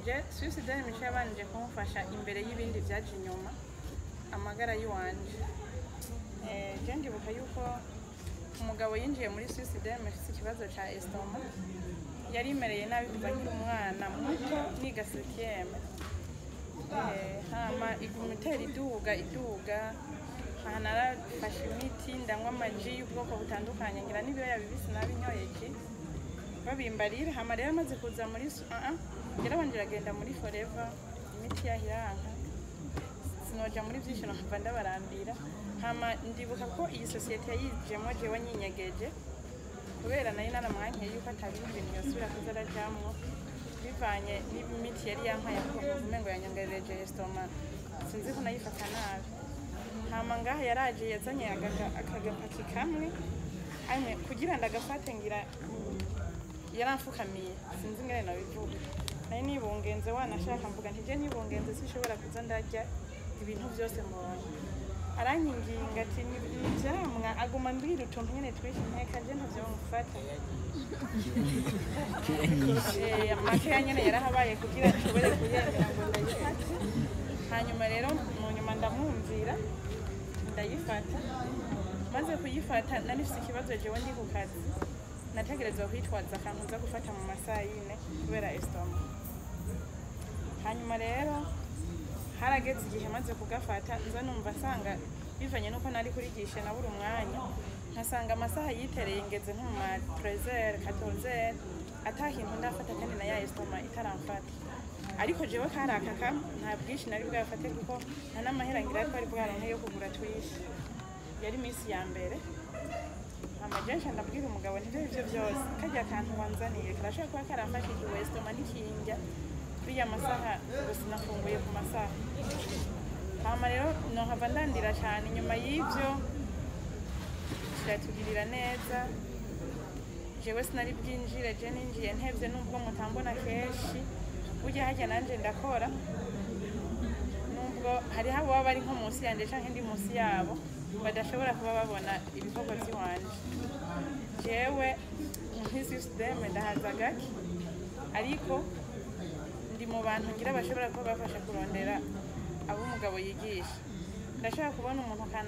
je suicide misha yabanje kumufasha imbere y'ibindi byaje inyuma amagara y'uwanje. Je ndibuka yuko umugabo yinjiye muri suicide afite ikibazo ca estoma, yari imereye nabi kuva nkiri umwana muto niga septième. Hama igumutera iduga narafashe imiti ndanywa amaji y'ubwoko butandukanye ngira n'ibyo yabibisi nabinyoyeje babimbarire. Hama rero amaze kuza muri yarabanje agenda muri Forever imiti yahiranka sinoja muri byinshi nkava ndabarambira. Hama ndibuka ko iyi societe yayijemo jewe nyinyegeje kubera nari naramwankiye yuko atabindi bintu yosubira kuzarajamwo bivanye n'imiti yari yampaye kuko umengo yanyangereje estoma sinzi ko nayifata nabi. Hama ngaha yaraje yazanye akagapaki kamwe amwe kugira ndagafate ngira yaramfukamiye sinzi ngene nabivuga nari nibungenze wanashaka mvuga ntije nibungenze sishobora kuza ndarya ibintu byose mu bantu arankinginga ati nivyamwa aguma mbwira utuntu nyene twishi nteka je ntavyo mufata amakaya nyene yarahabaye kugira nshobore kuyemera ngo ndayifate. Hanyuma rero mu nyuma ndamwumvira ndayifata. Maze kuyifata nanifise ikibazo jewe ndi ku kazi nategerezwa kwitwaza akantu nza gufata mu masaha yine kubera estoma. Hanyuma rero harageze igihe maze kugafata nza numva asanga bivanye nuko nari kurigisha na buri umwanya nkasanga amasaha yitereye ngeze nko mu 13h 14h atahintu ndafata kandi na ya estoma itaramfata. Ariko jewe karaka kam nta bwishi nari bwafate kuko nta n'amahera ngira ko ari bwaronke yo kugura twishi yari minsi ya mbere. Amajenshi ndabwira umugabo nti ivyo byose kajya kantu wanzaniye karashaka kuba karamfashije estoma nikinja biya masaha gusa nafunguye ku masaha. Hama rero no hava ndandira cyane nyuma y'ivyo kiratugirira neza jewe sinari bwinjire je ninjiye ntevye nubwo mutambona kenshi ujya hajya nanje ndakora nubwo hari habo baba bari nko munsi yanje canke ndi munsi yabo badashobora kuba babona ibikorwa by'iwanje. Jewe nk'isysteme ndahaza gake ariko ndi mu bantu ngira bashobora kuba bafasha kurondera abo umugabo yigisha. Ndashaka kubona umuntu kana